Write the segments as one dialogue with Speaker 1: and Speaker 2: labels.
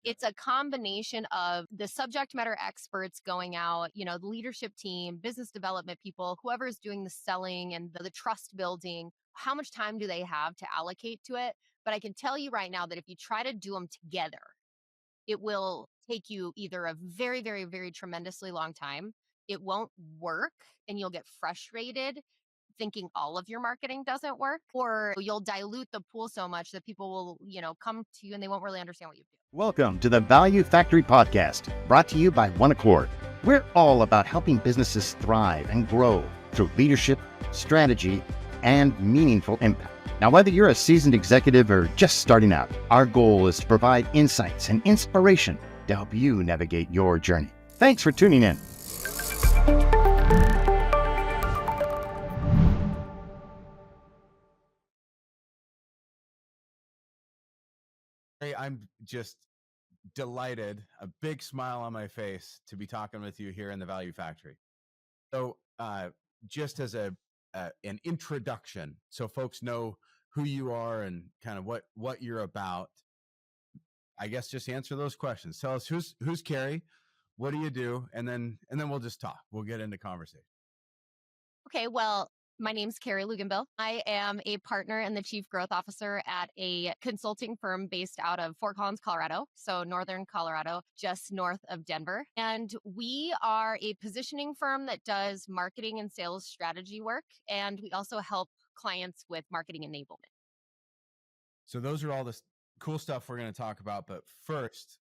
Speaker 1: It's a combination of the subject matter experts going out, the leadership team, business development people, whoever is doing the selling and the trust building. How much time do they have to allocate to it? But I can tell you right now that if you try to do them together, it will take you either a very, very, very tremendously long time. It won't work and you'll get frustrated thinking all of your marketing doesn't work, or you'll dilute the pool so much that people will, come to you and they won't really understand what you do.
Speaker 2: Welcome to the Value Factory Podcast, brought to you by One Accord. We're all about helping businesses thrive and grow through leadership, strategy, and meaningful impact. Now, whether you're a seasoned executive or just starting out, our goal is to provide insights and inspiration to help you navigate your journey. Thanks for tuning in.
Speaker 3: Hey, I'm just delighted, a big smile on my face to be talking with you here in the Value Factory. So, just as an introduction, so folks know who you are and kind of what you're about. I guess just answer those questions. Tell us who's Kerrie, what do you do, and then we'll just talk. We'll get into conversation.
Speaker 1: Okay, well, my name's Kerrie Luganbill. I am a partner and the chief growth officer at a consulting firm based out of Fort Collins, Colorado. So northern Colorado, just north of Denver. And we are a positioning firm that does marketing and sales strategy work. And we also help clients with marketing enablement.
Speaker 3: So those are all the cool stuff we're going to talk about. But first,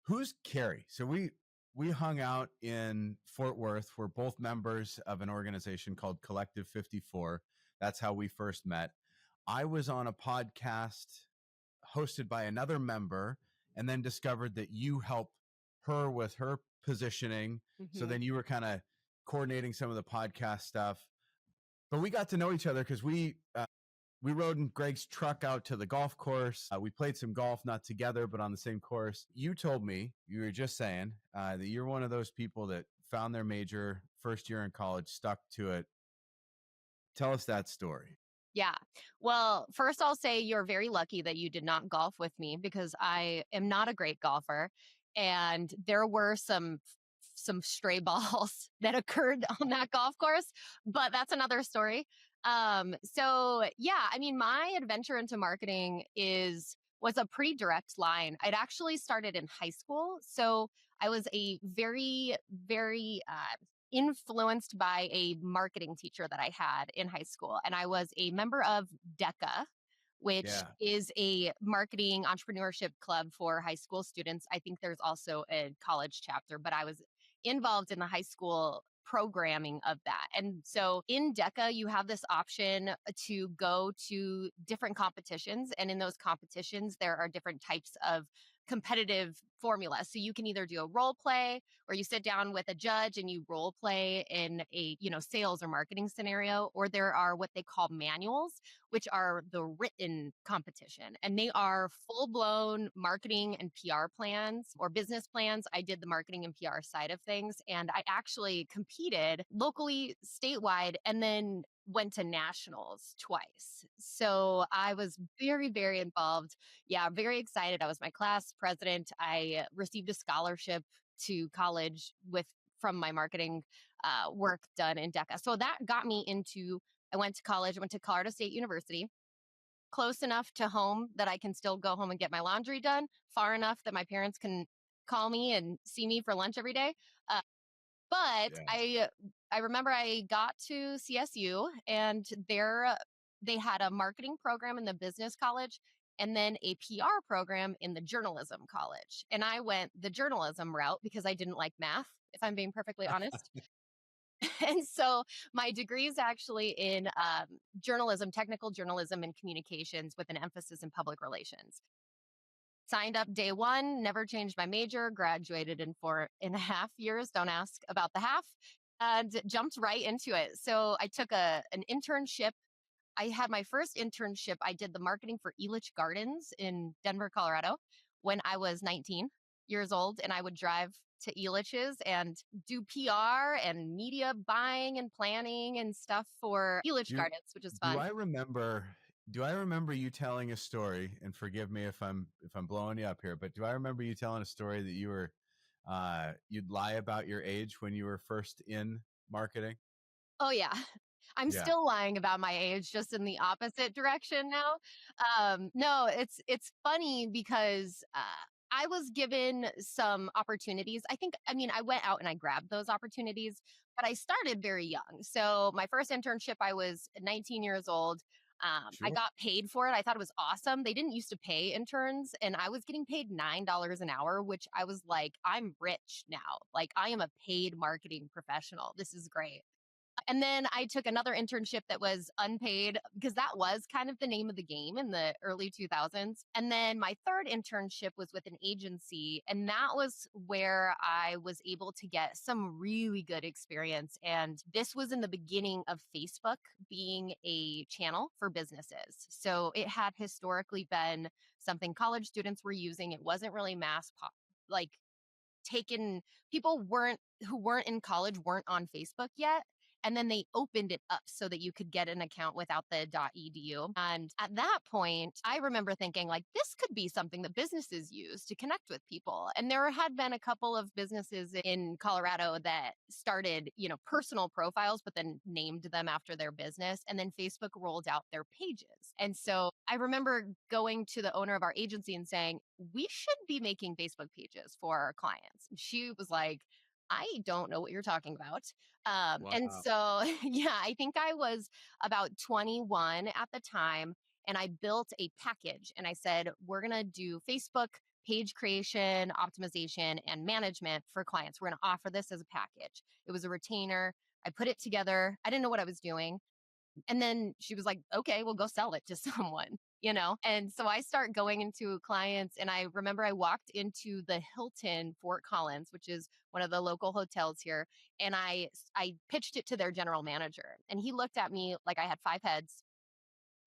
Speaker 3: who's Kerrie? So we hung out in Fort Worth. We're both members of an organization called Collective 54. That's how we first met. I was on a podcast hosted by another member and then discovered that you help her with her positioning.
Speaker 1: Mm-hmm.
Speaker 3: So then you were kind of coordinating some of the podcast stuff. But we got to know each other because we rode in Greg's truck out to the golf course. We played some golf, not together, but on the same course. You told me, you were just saying that you're one of those people that found their major first year in college, stuck to it. Tell us that story.
Speaker 1: Yeah. Well, first I'll say you're very lucky that you did not golf with me because I am not a great golfer. And there were some stray balls that occurred on that golf course, but that's another story. So yeah, I mean, my adventure into marketing was a pretty direct line. I'd actually started in high school. So I was a very, very influenced by a marketing teacher that I had in high school. And I was a member of DECA, which is a marketing entrepreneurship club for high school students. I think there's also a college chapter, but I was involved in the high school programming of that. And so in DECA, you have this option to go to different competitions. And in those competitions, there are different types of competitive formula. So you can either do a role play or you sit down with a judge and you role play in a, sales or marketing scenario, or there are what they call manuals, which are the written competition. And they are full-blown marketing and PR plans or business plans. I did the marketing and PR side of things. And I actually competed locally, statewide, and then went to nationals twice. So I was very, very involved. Yeah, very excited. I was my class president. I received a scholarship to college from my marketing work done in DECA. So that got me into, I went to college, I went to Colorado State University, close enough to home that I can still go home and get my laundry done, far enough that my parents can call me and see me for lunch every day. But I remember I got to CSU and they had a marketing program in the business college and then a PR program in the journalism college. And I went the journalism route because I didn't like math, if I'm being perfectly honest. And so my degree is actually in journalism, technical journalism and communications with an emphasis in public relations. Signed up day one, never changed my major, graduated in 4.5 years. Don't ask about the half, and jumped right into it. So I took an internship. I had my first internship. I did the marketing for Elitch Gardens in Denver, Colorado when I was 19 years old. And I would drive to Elitch's and do PR and media buying and planning and stuff for Elitch Gardens, which is fun.
Speaker 3: Do I remember Do I remember you telling a story? And forgive me if I'm blowing you up here, but do I remember you telling a story that you were you'd lie about your age when you were first in marketing?
Speaker 1: Oh, yeah. I'm
Speaker 3: Yeah,
Speaker 1: still lying about my age, just in the opposite direction now. No, it's funny because I was given some opportunities. I mean, I went out and I grabbed those opportunities, but I started very young. So my first internship, I was 19 years old. I
Speaker 3: sure.
Speaker 1: got paid for it. I thought it was awesome. They didn't used to pay interns, and I was getting paid $9 an hour, which I was like, I'm rich now. Like, I am a paid marketing professional. This is great. And then I took another internship that was unpaid because that was kind of the name of the game in the early 2000s. And then my third internship was with an agency. And that was where I was able to get some really good experience. And this was in the beginning of Facebook being a channel for businesses. So it had historically been something college students were using. It wasn't really mass pop, like taken people weren't who weren't in college weren't on Facebook yet. And then they opened it up so that you could get an account without the .edu. And at that point, I remember thinking like this could be something that businesses use to connect with people. And there had been a couple of businesses in Colorado that started, personal profiles, but then named them after their business. And then Facebook rolled out their pages. And so I remember going to the owner of our agency and saying, we should be making Facebook pages for our clients. She was like, I don't know what you're talking about. And
Speaker 3: Wow.
Speaker 1: so, yeah, I think I was about 21 at the time. And I built a package and I said, we're going to do Facebook page creation, optimization, and management for clients. We're going to offer this as a package. It was a retainer. I put it together. I didn't know what I was doing. And then she was like, okay, well, go sell it to someone. And so I start going into clients. And I remember I walked into the Hilton Fort Collins, which is one of the local hotels here. And I pitched it to their general manager. And he looked at me like I had five heads.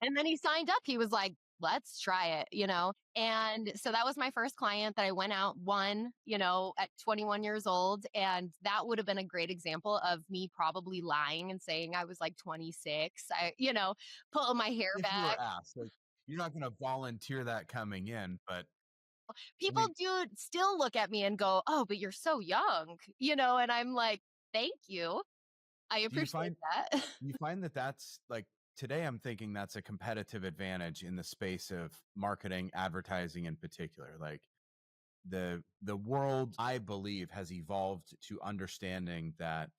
Speaker 1: And then he signed up. He was like, let's try it. And so that was my first client that I went out, won, at 21 years old. And that would have been a great example of me probably lying and saying I was like 26. Pulling my hair
Speaker 3: If you were
Speaker 1: back.
Speaker 3: asked, like, you're not going to volunteer that coming in, but I
Speaker 1: People
Speaker 3: mean,
Speaker 1: do still look at me and go, oh, but you're so young. And I'm like, thank you. I
Speaker 3: do you
Speaker 1: appreciate
Speaker 3: find
Speaker 1: that.
Speaker 3: you find that that's like today? I'm thinking that's a competitive advantage in the space of marketing, advertising in particular. Like the world, I believe, has evolved to understanding that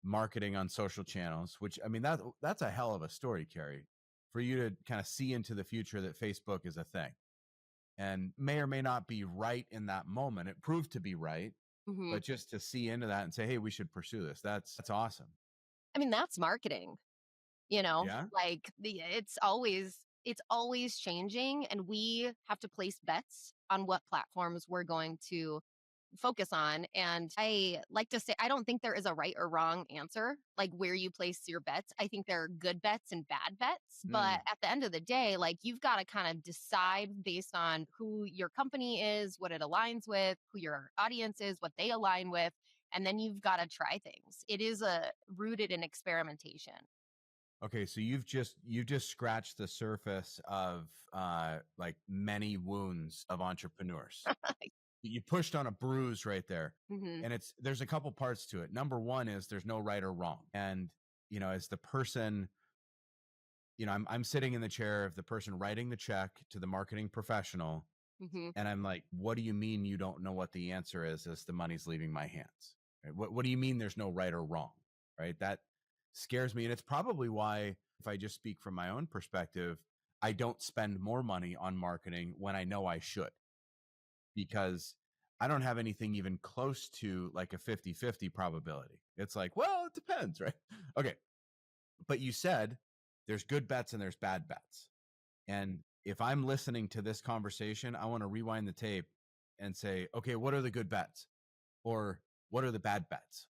Speaker 3: marketing on social channels, which I mean that's a hell of a story, Kerrie, for you to kind of see into the future that Facebook is a thing and may or may not be right in that moment. It proved to be right,
Speaker 1: hmm
Speaker 3: but just to see into that and say, hey, we should pursue this. That's awesome.
Speaker 1: I mean, that's marketing. you know
Speaker 3: Yeah.
Speaker 1: like it's always changing, and we have to place bets on what platforms we're going to focus on. And I like to say, I don't think there is a right or wrong answer, like where you place your bets. I think there are good bets and bad bets, but
Speaker 3: Mm.
Speaker 1: at the end of the day, like, you've got to kind of decide based on who your company is, what it aligns with, who your audience is, what they align with, and then you've got to try things. It is a rooted in experimentation.
Speaker 3: Okay, so you've just scratched the surface of like many wounds of entrepreneurs. You pushed on a bruise right there.
Speaker 1: hmm
Speaker 3: And there's a couple parts to it. Number one is there's no right or wrong. And as the person, I'm sitting in the chair of the person writing the check to the marketing professional,
Speaker 1: hmm
Speaker 3: and I'm like, what do you mean you don't know what the answer is as the money's leaving my hands? Right? What do you mean there's no right or wrong? Right? That scares me. And it's probably why, if I just speak from my own perspective, I don't spend more money on marketing when I know I should, because I don't have anything even close to like a 50-50 probability. It's like, well, it depends, right? Okay. But you said there's good bets and there's bad bets. And if I'm listening to this conversation, I want to rewind the tape and say, okay, what are the good bets? Or what are the bad bets?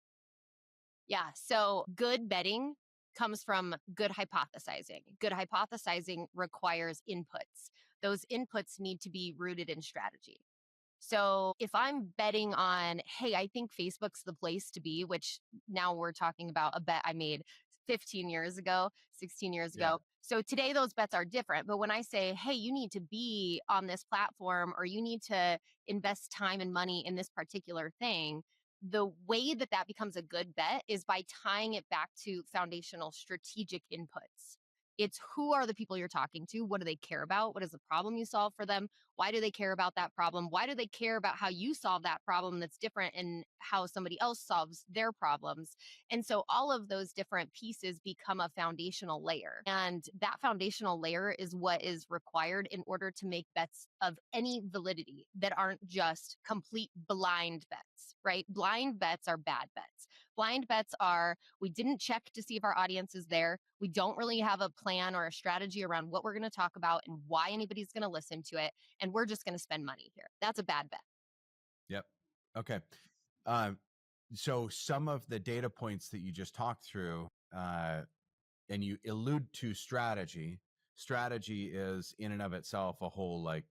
Speaker 1: Yeah. So good betting comes from good hypothesizing. Good hypothesizing requires inputs. Those inputs need to be rooted in strategy. So if I'm betting on, hey, I think Facebook's the place to be, which now we're talking about a bet I made 15 years ago, 16 years
Speaker 3: Yeah.
Speaker 1: ago. So today those bets are different. But when I say, hey, you need to be on this platform or you need to invest time and money in this particular thing, the way that that becomes a good bet is by tying it back to foundational strategic inputs. It's who are the people you're talking to? What do they care about? What is the problem you solve for them? Why do they care about that problem? Why do they care about how you solve that problem that's different in how somebody else solves their problems? And so all of those different pieces become a foundational layer. And that foundational layer is what is required in order to make bets of any validity that aren't just complete blind bets, right? Blind bets are bad bets. Blind bets are we didn't check to see if our audience is there. We don't really have a plan or a strategy around what we're going to talk about and why anybody's going to listen to it. And we're just going to spend money here. That's a bad bet.
Speaker 3: Yep. Okay. Um, so some of the data points that you just talked through, and you allude to strategy. Strategy is in and of itself a whole like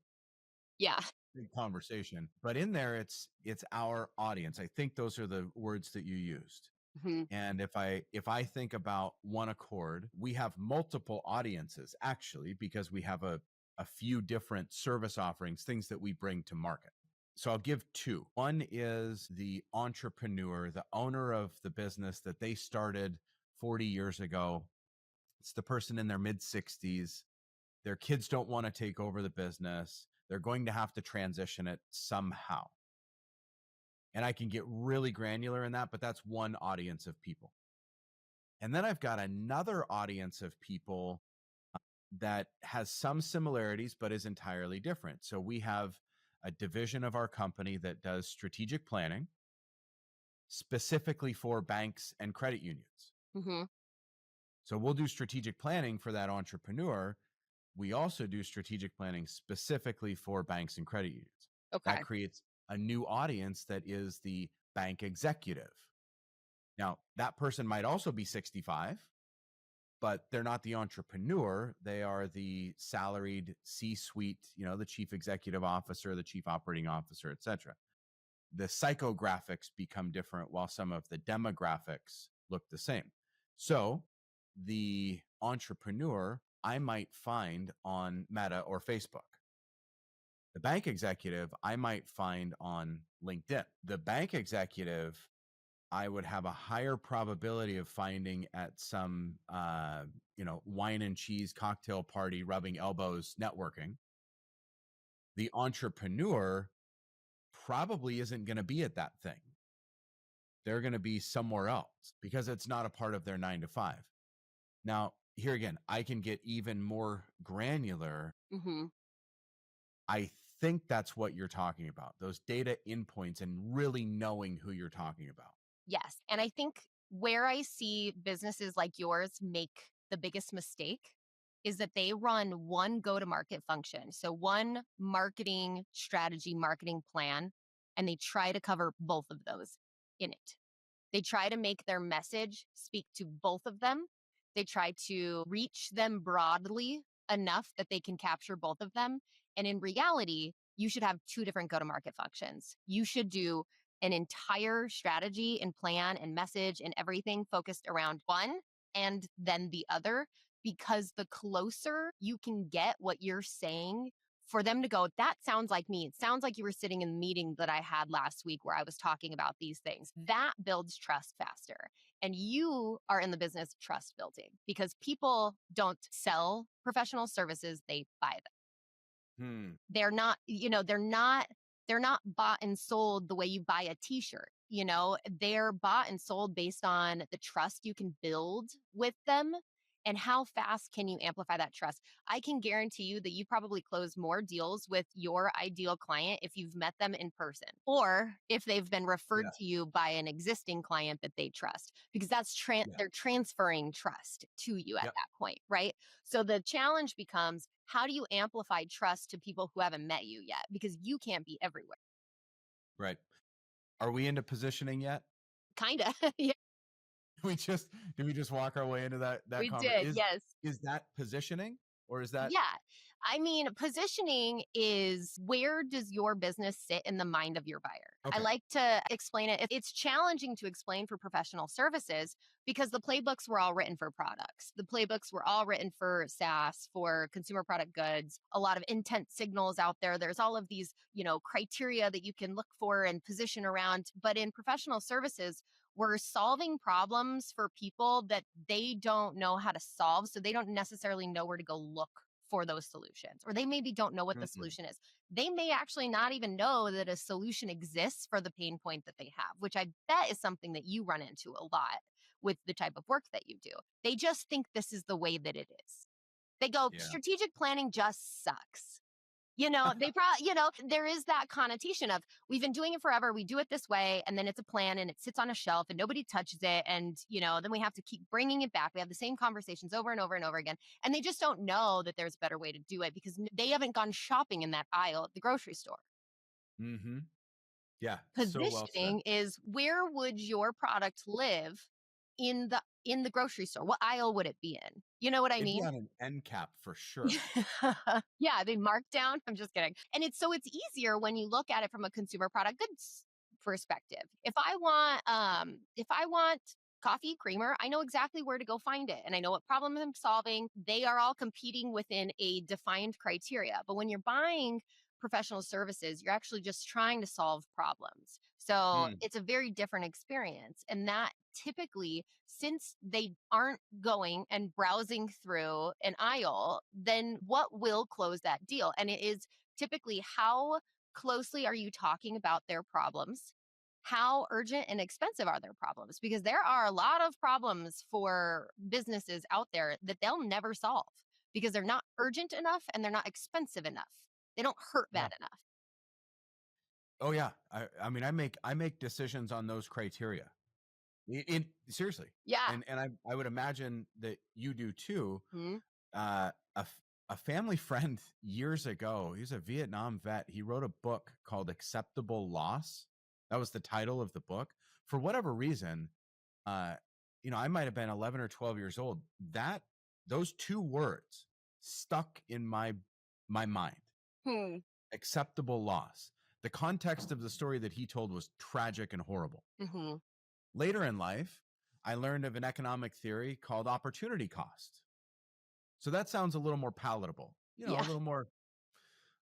Speaker 1: Yeah.
Speaker 3: big conversation, but in there it's our audience. I think those are the words that you used.
Speaker 1: hmm
Speaker 3: And if I think about One Accord, we have multiple audiences actually because we have a few different service offerings, things that we bring to market. So I'll give two. One is the entrepreneur, the owner of the business that they started 40 years ago. It's the person in their mid 60s. Their kids don't want to take over the business. They're going to have to transition it somehow. And I can get really granular in that, but that's one audience of people. And then I've got another audience of people that has some similarities, but is entirely different. So we have a division of our company that does strategic planning specifically for banks and credit unions.
Speaker 1: hmm
Speaker 3: So we'll do strategic planning for that entrepreneur. We also do strategic planning specifically for banks and credit unions.
Speaker 1: Okay.
Speaker 3: That creates a new audience that is the bank executive. Now, that person might also be 65, but they're not the entrepreneur. They are the salaried C-suite, the chief executive officer, the chief operating officer, et cetera. The psychographics become different while some of the demographics look the same. So the entrepreneur I might find on Meta or Facebook. The bank executive I might find on LinkedIn. The bank executive I would have a higher probability of finding at some, wine and cheese cocktail party, rubbing elbows, networking. The entrepreneur probably isn't going to be at that thing. They're going to be somewhere else because it's not a part of their 9 to 5. Now, here again, I can get even more granular.
Speaker 1: hmm
Speaker 3: I think that's what you're talking about, those data endpoints and really knowing who you're talking about.
Speaker 1: Yes. And I think where I see businesses like yours make the biggest mistake is that they run one go to market function. So, one marketing strategy, marketing plan, and they try to cover both of those in it. They try to make their message speak to both of them. They try to reach them broadly enough that they can capture both of them. And in reality, you should have two different go to market functions. You should do an entire strategy and plan and message and everything focused around one and then the other, because the closer you can get what you're saying for them to go, that sounds like me. It sounds like you were sitting in the meeting that I had last week where I was talking about these things. That builds trust faster. And you are in the business of trust building because people don't sell professional services, they buy them. They're not, they're not bought and sold the way you buy a t-shirt. They're bought and sold based on the trust you can build with them and how fast can you amplify that trust. I can guarantee you that you probably close more deals with your ideal client if you've met them in person or if they've been referred to you by an existing client that they trust, because they're transferring trust to you at that point, right? So the challenge becomes, how do you amplify trust to people who haven't met you yet? Because you can't be everywhere.
Speaker 3: Right. Are we into positioning yet?
Speaker 1: Kind of. Yeah,
Speaker 3: Did we just walk our way into that
Speaker 1: we did.
Speaker 3: conversation?
Speaker 1: Yes.
Speaker 3: Is that positioning or is that?
Speaker 1: Yeah. I mean, positioning is where does your business sit in the mind of your buyer? I
Speaker 3: Okay.
Speaker 1: like to explain it. It's challenging to explain for professional services because the playbooks were all written for products. The playbooks were all written for SaaS, for consumer product goods, a lot of intent signals out there. There's all of these, criteria that you can look for and position around. But in professional services, we're solving problems for people that they don't know how to solve. So they don't necessarily know where to go look for those solutions, or they maybe don't know what the
Speaker 3: Mhm.
Speaker 1: solution is. They may actually not even know that a solution exists for the pain point that they have, which I bet is something that you run into a lot with the type of work that you do. They just think this is the way that it is. They go,
Speaker 3: Yeah.
Speaker 1: strategic planning just sucks. They probably, there is that connotation of we've been doing it forever. We do it this way. And then it's a plan and it sits on a shelf and nobody touches it. And, then we have to keep bringing it back. We have the same conversations over and over and over again. And they just don't know that there's a better way to do it because they haven't gone shopping in that aisle at the grocery store.
Speaker 3: Hmm. Yeah. So well said.
Speaker 1: Positioning is where would your product live in the grocery store? What aisle would it be in? You know what I
Speaker 3: It'd be
Speaker 1: mean?
Speaker 3: on an end cap for sure.
Speaker 1: Yeah, they mark down. I'm just kidding. And it's easier when you look at it from a consumer product goods perspective. If I want coffee creamer, I know exactly where to go find it and I know what problem I'm solving. They are all competing within a defined criteria. But when you're buying professional services, you're actually just trying to solve problems. So
Speaker 3: Hmm.
Speaker 1: it's a very different experience. And that typically, since they aren't going and browsing through an aisle, then what will close that deal? And it is typically how closely are you talking about their problems? How urgent and expensive are their problems? Because there are a lot of problems for businesses out there that they'll never solve because they're not urgent enough and they're not expensive enough. They don't hurt
Speaker 3: Yeah.
Speaker 1: bad enough.
Speaker 3: Oh yeah. I mean, I make decisions on those criteria. Seriously.
Speaker 1: Yeah.
Speaker 3: And I would imagine that you do too.
Speaker 1: Mhm.
Speaker 3: A family friend years ago, he's a Vietnam vet. He wrote a book called Acceptable Loss. That was the title of the book. For whatever reason, uh, I might have been 11 or 12 years old. Those two words stuck in my mind.
Speaker 1: Hmm.
Speaker 3: Acceptable loss. The context of the story that he told was tragic and horrible.
Speaker 1: Hmm.
Speaker 3: Later in life, I learned of an economic theory called opportunity cost. So that sounds a little more palatable, a
Speaker 1: Yeah.
Speaker 3: little more,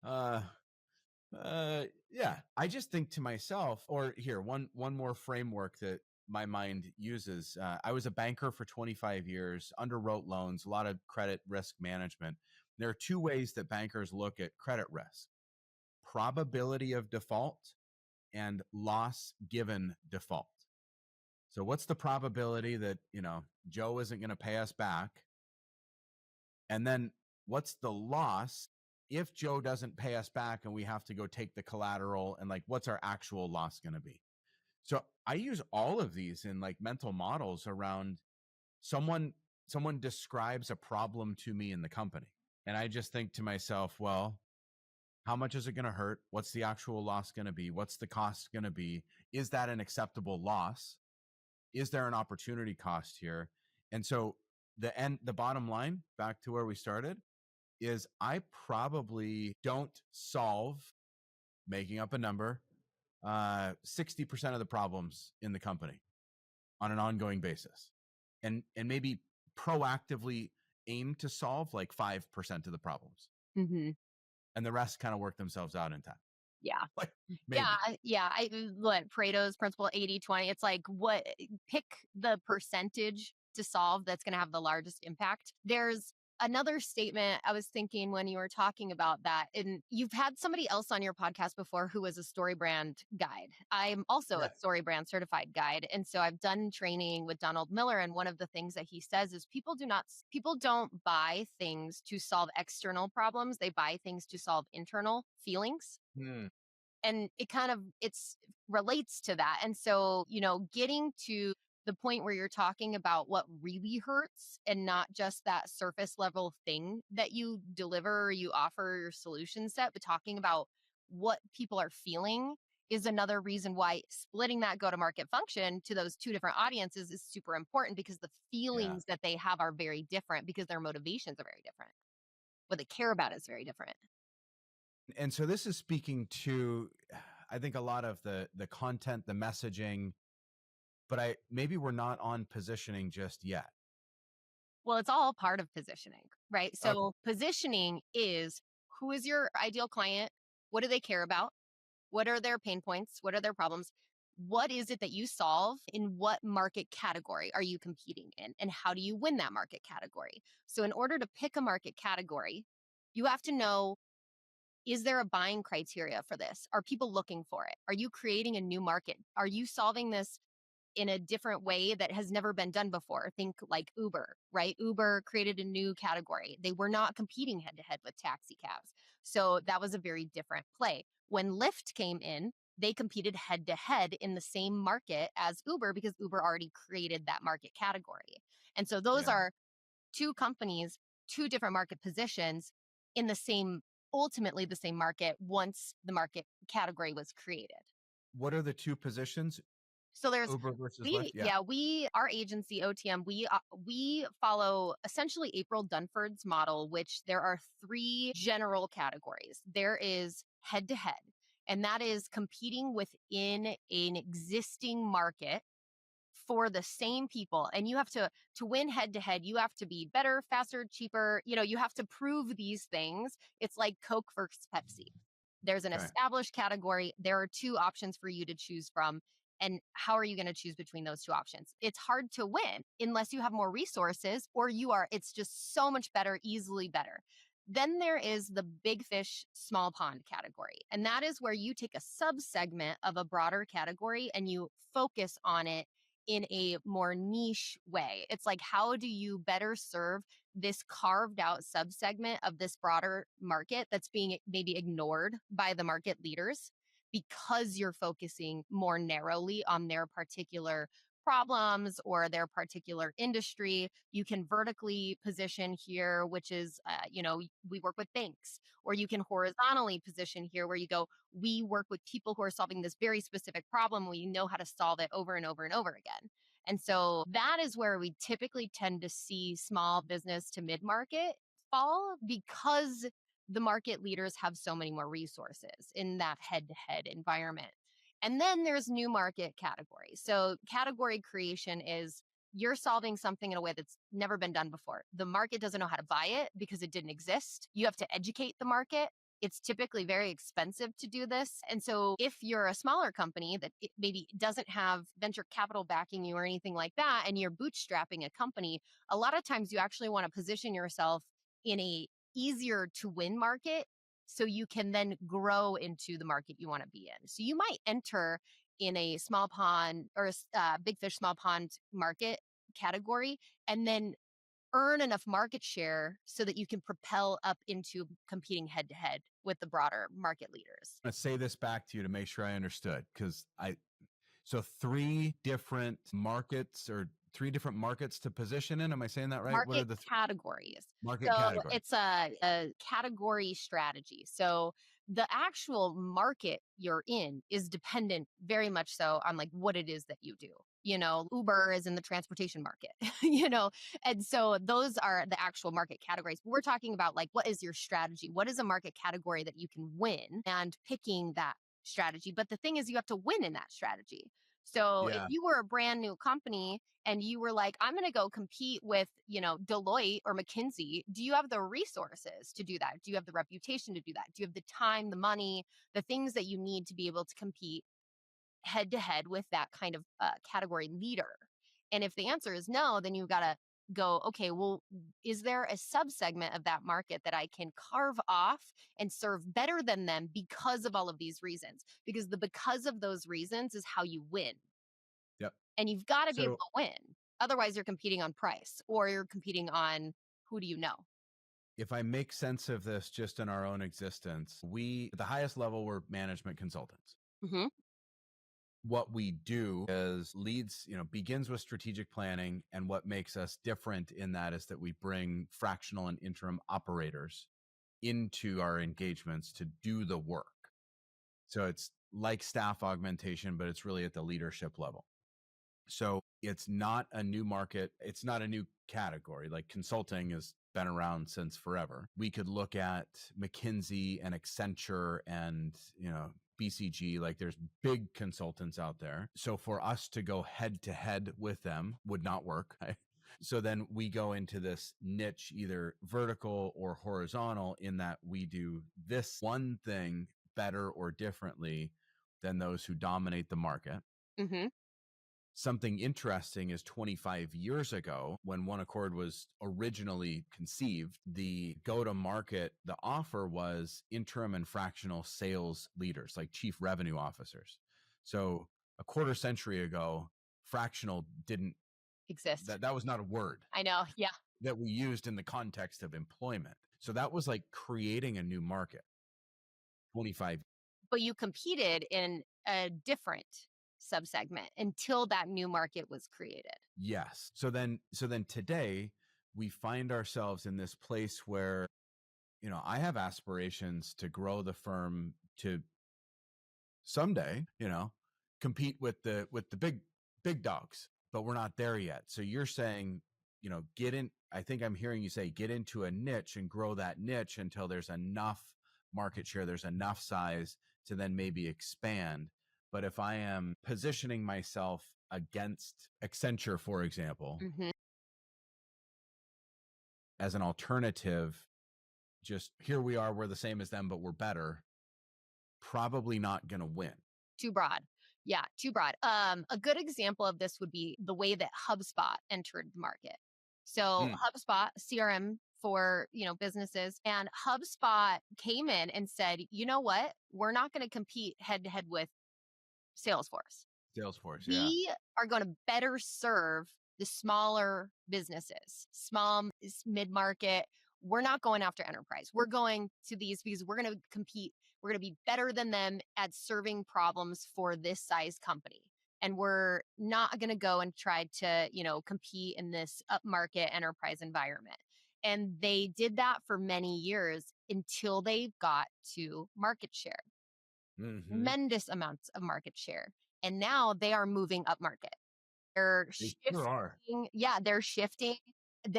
Speaker 3: uh, yeah. I just think to myself, or here, one more framework that my mind uses. I was a banker for 25 years, underwrote loans, a lot of credit risk management. There are two ways that bankers look at credit risk: probability of default and loss given default. So what's the probability that, Joe isn't going to pay us back? And then what's the loss if Joe doesn't pay us back and we have to go take the collateral, and like what's our actual loss going to be? So I use all of these in like mental models around someone someone describes a problem to me in the company. And I just think to myself, well, how much is it going to hurt? What's the actual loss going to be? What's the cost going to be? Is that an acceptable loss? Is there an opportunity cost here? And so the bottom line, back to where we started, is I probably don't solve, making up a number, 60% of the problems in the company on an ongoing basis, and maybe proactively aim to solve like 5% of the problems,
Speaker 1: Hmm.
Speaker 3: and the rest kind of work themselves out in time.
Speaker 1: Yeah.
Speaker 3: Like
Speaker 1: Yeah,
Speaker 3: maybe.
Speaker 1: yeah. What Pareto's principle 80/20. It's like pick the percentage to solve that's going to have the largest impact. There's another statement I was thinking when you were talking about that. And you've had somebody else on your podcast before who was a story brand guide. I'm also a
Speaker 3: Yeah.
Speaker 1: story brand certified guide. And so I've done training with Donald Miller. And one of the things that he says is people don't buy things to solve external problems. They buy things to solve internal feelings,
Speaker 3: Hmm.
Speaker 1: and it's relates to that. And so, getting to the point where you're talking about what really hurts and not just that surface level thing that you deliver or you offer your solution set, but talking about what people are feeling is another reason why splitting that go to market function to those two different audiences is super important, because the
Speaker 3: Yeah.
Speaker 1: feelings that they have are very different because their motivations are very different. what they care about is very different.
Speaker 3: And so this is speaking to, I think, a lot of the content, the messaging, but maybe we're not on positioning just yet.
Speaker 1: Well, it's all part of positioning, right?
Speaker 3: Okay.
Speaker 1: So positioning is, who is your ideal client? What do they care about? What are their pain points? What are their problems? What is it that you solve? In what market category are you competing in? And how do you win that market category? So, in order to pick a market category, you have to know, is there a buying criteria for this? Are people looking for it? Are you creating a new market? Are you solving this in a different way that has never been done before? Think like Uber, right? Uber created a new category. They were not competing head to head with taxi cabs. So that was a very different play. When Lyft came in, they competed head to head in the same market as Uber because Uber already created that market category. And so those
Speaker 3: Yeah.
Speaker 1: are two companies, two different market positions in the same, ultimately the same market once the market category was created.
Speaker 3: What are the two positions?
Speaker 1: So there's
Speaker 3: Uber versus Lyft? Yeah.
Speaker 1: our agency OTM, we follow essentially April Dunford's model, which there are three general categories. There is head to head, and that is competing within an existing market for the same people. And you have to win head to head, you have to be better, faster, cheaper. You have to prove these things. It's like Coke versus Pepsi. There's an
Speaker 3: Okay.
Speaker 1: established category. There are two options for you to choose from. And how are you going to choose between those two options? It's hard to win unless you have more resources, or it's just so much better, easily better. Then there is the big fish, small pond category. And that is where you take a subsegment of a broader category and you focus on it in a more niche way. It's like, how do you better serve this carved out subsegment of this broader market that's being maybe ignored by the market leaders because you're focusing more narrowly on their particular problems or their particular industry. You can vertically position here, which is, we work with banks, or you can horizontally position here where you go, we work with people who are solving this very specific problem. We know how to solve it over and over and over again. And so that is where we typically tend to see small business to mid market fall, because the market leaders have so many more resources in that head to head environment. And then there's new market categories. So category creation is, you're solving something in a way that's never been done before. The market doesn't know how to buy it because it didn't exist. You have to educate the market. It's typically very expensive to do this. And so if you're a smaller company that maybe doesn't have venture capital backing you or anything like that, and you're bootstrapping a company, a lot of times you actually want to position yourself in a easier to win market so you can then grow into the market you want to be in. So you might enter in a small pond or big fish, small pond market category, and then earn enough market share so that you can propel up into competing head to head with the broader market leaders.
Speaker 3: Let's say this back to you to make sure I understood, so three different markets to position in. Am I saying that right? What are
Speaker 1: Market
Speaker 3: the
Speaker 1: categories.
Speaker 3: market
Speaker 1: So
Speaker 3: categories?
Speaker 1: it's a category strategy. So the actual market you're in is dependent very much so on like what it is that you do. Uber is in the transportation market, and so those are the actual market categories. But we're talking about like, what is your strategy? What is a market category that you can win, and picking that strategy. But the thing is, you have to win in that strategy. So if
Speaker 3: Yeah.
Speaker 1: you were a brand new company and you were like, I'm going to go compete with, Deloitte or McKinsey, do you have the resources to do that? Do you have the reputation to do that? Do you have the time, the money, the things that you need to be able to compete head to head with that kind of category leader? And if the answer is no, then you've got to go, okay, well, is there a subsegment of that market that I can carve off and serve better than them because of all of these reasons? Because of those reasons is how you win.
Speaker 3: Yep.
Speaker 1: And you've got to be able
Speaker 3: So
Speaker 1: to win. Otherwise, you're competing on price, or you're competing on who do you know?
Speaker 3: if I make sense of this just in our own existence, at the highest level, we're management consultants.
Speaker 1: Mm-hmm.
Speaker 3: What we do is begins with strategic planning. And what makes us different in that is that we bring fractional and interim operators into our engagements to do the work. So it's like staff augmentation, but it's really at the leadership level. So it's not a new market. It's not a new category. Like consulting is been around since forever. We could look at McKinsey and Accenture and, BCG, like there's big consultants out there. So for us to go head to head with them would not work. So then we go into this niche, either vertical or horizontal, in that we do this one thing better or differently than those who dominate the market.
Speaker 1: Mm-hmm.
Speaker 3: Something interesting is 25 years ago, when One Accord was originally conceived, the go-to-market, the offer was interim and fractional sales leaders, like chief revenue officers. So a quarter century ago, fractional didn't
Speaker 1: Exist.
Speaker 3: that was not a word
Speaker 1: I know. Yeah.
Speaker 3: that we used in the context of employment. So that was like creating a new market. 25.
Speaker 1: But you competed in a different subsegment until that new market was created.
Speaker 3: Yes. So then today we find ourselves in this place where, I have aspirations to grow the firm to someday, compete with the big dogs, but we're not there yet. So you're saying, get in, I think I'm hearing you say, get into a niche and grow that niche until there's enough market share, there's enough size to then maybe expand. But if I am positioning myself against Accenture, for example,
Speaker 1: Mm-hmm.
Speaker 3: as an alternative, just here we are, we're the same as them, but we're better, probably not going to win.
Speaker 1: Too broad. Yeah, too broad. A good example of this would be the way that HubSpot entered the market. So HubSpot, CRM for, businesses, and HubSpot came in and said, you know what? We're not going to compete head to head with Salesforce.
Speaker 3: Salesforce, yeah.
Speaker 1: We are going to better serve the smaller businesses, small, mid-market. We're not going after enterprise. We're going to these because we're going to compete. We're going to be better than them at serving problems for this size company. And we're not going to go and try to, compete in this upmarket enterprise environment. And they did that for many years until they got to market share. Tremendous amounts of market share. And now they are moving up market. They're shifting. Yeah, they're shifting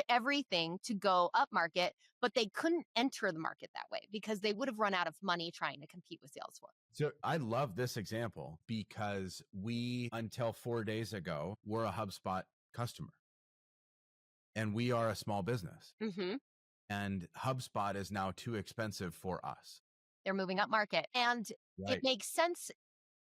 Speaker 1: everything to go up market, but they couldn't enter the market that way because they would have run out of money trying to compete with Salesforce.
Speaker 3: So I love this example because we, until 4 days ago, were a HubSpot customer. And we are a small business.
Speaker 1: Mm-hmm.
Speaker 3: And HubSpot is now too expensive for us.
Speaker 1: They're moving up market. And it makes sense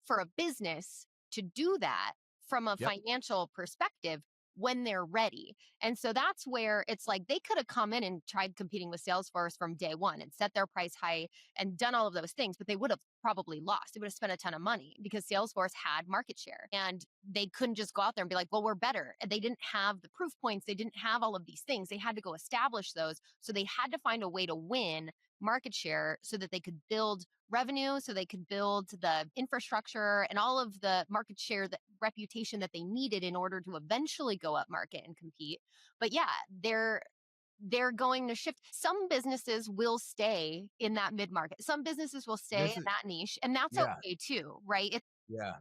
Speaker 1: for a business to do that from a financial perspective when they're ready. And so that's where it's like they could have come in and tried competing with Salesforce from day one and set their price high and done all of those things, but they would have probably lost. They would have spent a ton of money because Salesforce had market share and they couldn't just go out there and be like, well, we're better. And they didn't have the proof points. They didn't have all of these things. They had to go establish those. So they had to find a way to win market share so that they could build revenue, so they could build the infrastructure and all of the market share, the reputation that they needed in order to eventually go up market and compete. But yeah, they're going to shift. Some businesses will stay in that mid-market. Some businesses will stay in that niche, and that's okay too, right?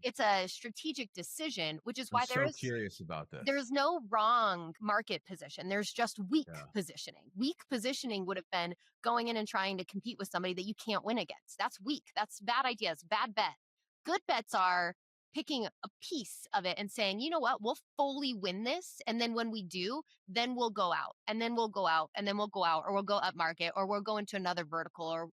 Speaker 1: It's a strategic decision, which is why
Speaker 3: I'm so curious about this.
Speaker 1: There's no wrong market position. There's just weak positioning. Weak positioning would have been going in and trying to compete with somebody that you can't win against. That's weak. That's bad ideas, bad bet. Good bets are picking a piece of it and saying, you know what, we'll fully win this. And then when we do, then we'll go out and then we'll go out and then we'll go out or we'll go up market or we'll go into another vertical or,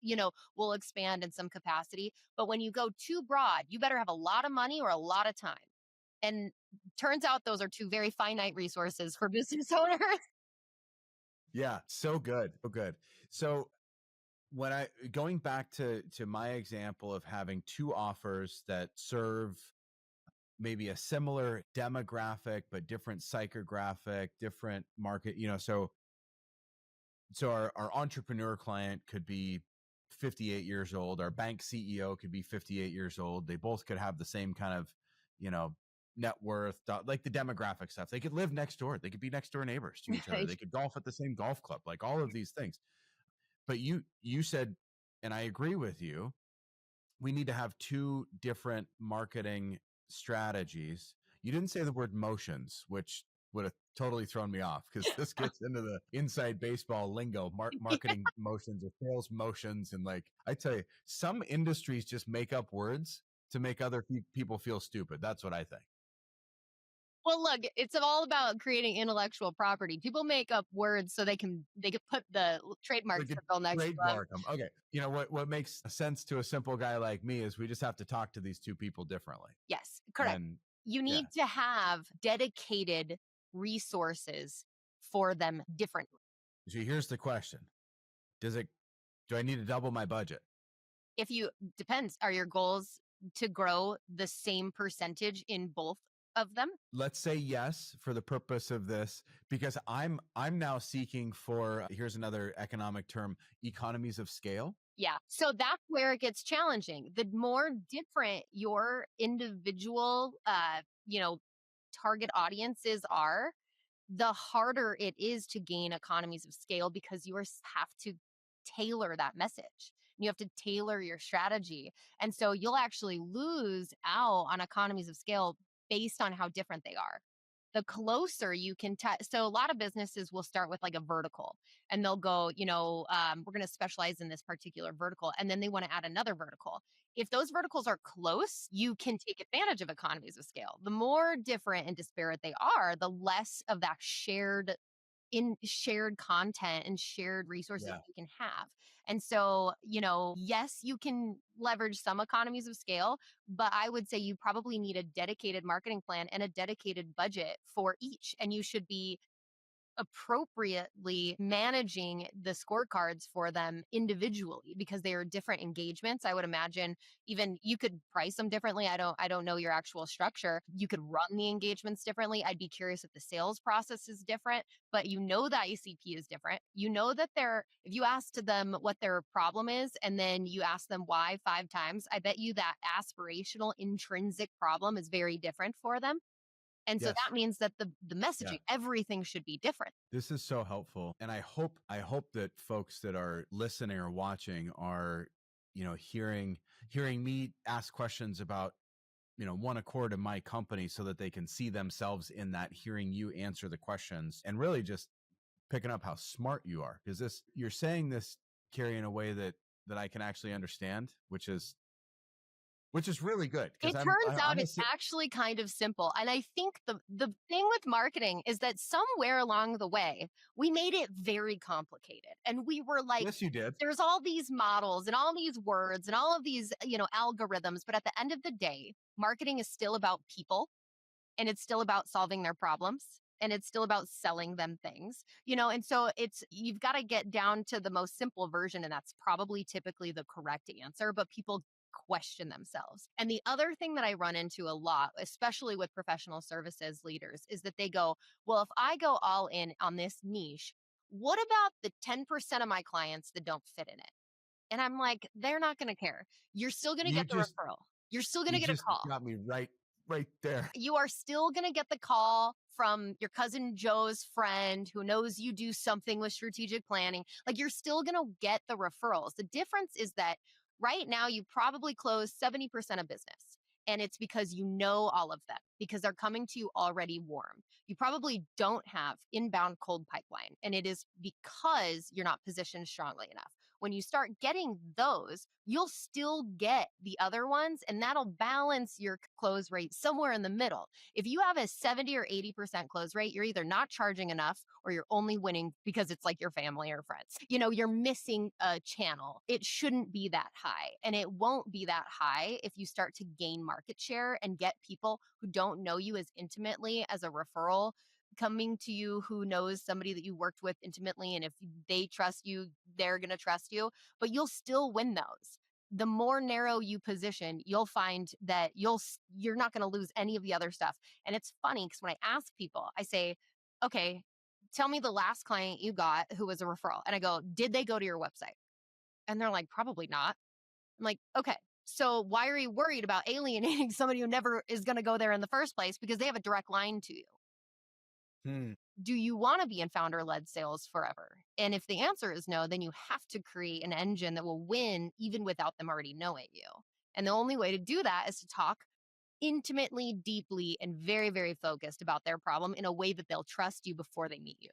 Speaker 1: we'll expand in some capacity. But when you go too broad, you better have a lot of money or a lot of time. And turns out those are two very finite resources for business owners.
Speaker 3: Yeah, so good. So good. So when going back to my example of having two offers that serve maybe a similar demographic, but different psychographic, different market, so our entrepreneur client could be 58 years old. Our bank CEO could be 58 years old. They both could have the same kind of, net worth, like the demographic stuff. They could live next door. They could be next door neighbors to each other. They could golf at the same golf club, like all of these things. But you said, and I agree with you, we need to have two different marketing strategies. You didn't say the word motions, which would have totally thrown me off because this gets into the inside baseball lingo, marketing motions or sales motions. And like, I tell you, some industries just make up words to make other people feel stupid. That's what I think.
Speaker 1: Well, look, it's all about creating intellectual property. People make up words so they can put the trademark
Speaker 3: We could
Speaker 1: symbol next to them.
Speaker 3: trademark them. Okay. You know what makes sense to a simple guy like me is we just have to talk to these two people differently.
Speaker 1: Yes, correct.
Speaker 3: And
Speaker 1: You
Speaker 3: yeah.
Speaker 1: need to have dedicated resources for them differently.
Speaker 3: So here's the question. Do I need to double my budget?
Speaker 1: If you depends, are your goals to grow the same percentage in both of them?
Speaker 3: Let's say yes for the purpose of this, because I'm now seeking for, here's another economic term, economies of scale.
Speaker 1: Yeah. So that's where it gets challenging. The more different your individual target audiences are, the harder it is to gain economies of scale because have to tailor that message. You have to tailor your strategy. And so you'll actually lose out on economies of scale based on how different they are. The closer you can so a lot of businesses will start with like a vertical and they'll go, we're going to specialize in this particular vertical. And then they want to add another vertical. If those verticals are close, you can take advantage of economies of scale. The more different and disparate they are, the less of that shared content and shared resources
Speaker 3: Yeah.
Speaker 1: you can have. And so, yes, you can leverage some economies of scale, but I would say you probably need a dedicated marketing plan and a dedicated budget for each. And you should be appropriately managing the scorecards for them individually because they are different engagements. I would imagine even you could price them differently. I don't know your actual structure. You could run the engagements differently. I'd be curious if the sales process is different, but the ICP is different. That if you ask to them what their problem is and then you ask them why 5 times, I bet you that aspirational intrinsic problem is very different for them. And so
Speaker 3: Yes.
Speaker 1: that means that the messaging, everything should be different.
Speaker 3: This is so helpful. And I hope that folks that are listening or watching are, hearing me ask questions about, One Accord in my company so that they can see themselves in that, hearing you answer the questions and really just picking up how smart you are. Because you're saying this, Kerrie, in a way that I can actually understand, which is really good.
Speaker 1: It turns out it's actually kind of simple. And I think the thing with marketing is that somewhere along the way, we made it very complicated. And we were like,
Speaker 3: yes, you did.
Speaker 1: There's all these models and all these words and all of these, algorithms. But at the end of the day, marketing is still about people and it's still about solving their problems. And it's still about selling them things, and so you've got to get down to the most simple version. And that's probably typically the correct answer, but people question themselves. And the other thing that I run into a lot, especially with professional services leaders, is that they go, well, if I go all in on this niche, what about the 10% of my clients that don't fit in it? And I'm like, they're not going to care. You're still going to get the referral. You're still going to get a call.
Speaker 3: Got me right there.
Speaker 1: You are still going to get the call from your cousin Joe's friend who knows you do something with strategic planning. Like you're still going to get the referrals. The difference is that right now you probably close 70% of business. And it's because you know all of them because they're coming to you already warm. You probably don't have inbound cold pipeline. And it is because you're not positioned strongly enough. When you start getting those, you'll still get the other ones, and that'll balance your close rate somewhere in the middle. If you have a 70 or 80% close rate, you're either not charging enough or you're only winning because it's like your family or friends. You're missing a channel. It shouldn't be that high, and it won't be that high if you start to gain market share and get people who don't know you as intimately as a referral coming to you who knows somebody that you worked with intimately. And if they trust you, they're going to trust you, but you'll still win those. The more narrow you position, you'll find that you're not going to lose any of the other stuff. And it's funny because when I ask people, I say, okay, tell me the last client you got who was a referral. And I go, did they go to your website? And they're like, probably not. I'm like, okay, so why are you worried about alienating somebody who never is going to go there in the first place? Because they have a direct line to you. Do you want to be in founder-led sales forever? And if the answer is no, then you have to create an engine that will win even without them already knowing you. And the only way to do that is to talk intimately, deeply, and very, very focused about their problem in a way that they'll trust you before they meet you.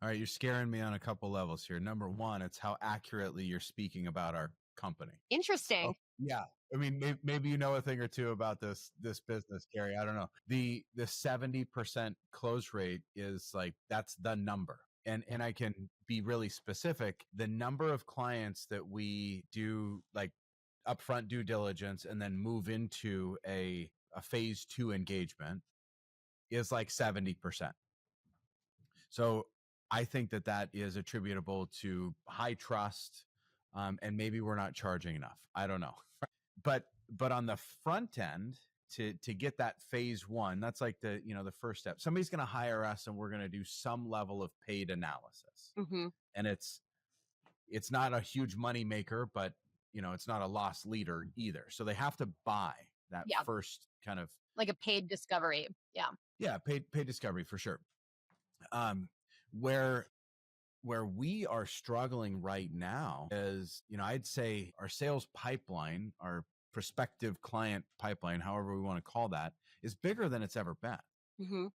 Speaker 3: All right, you're scaring me on a couple levels here. Number one, it's how accurately you're speaking about our company. Oh,
Speaker 1: Interesting.
Speaker 3: yeah. I mean, maybe you know a thing or two about this business, Kerrie. I don't know. The 70% close rate is like that's the number. And I can be really specific. The number of clients that we do like upfront due diligence and then move into a phase 2 engagement is like 70%. So I think that that is attributable to high trust, and maybe we're not charging enough. I don't know, but on the front end, to get that phase 1, that's like the first step. Somebody's going to hire us, and we're going to do some level of paid analysis,
Speaker 1: Hmm.
Speaker 3: and it's not a huge money maker, but it's not a loss leader either. So they have to buy that
Speaker 1: Yeah,
Speaker 3: first kind of
Speaker 1: like a paid discovery. Yeah.
Speaker 3: paid discovery for sure. Um, where where we are struggling right now is, I'd say our sales pipeline, our prospective client pipeline, however we want to call that, is bigger than it's ever been.
Speaker 1: Hmm.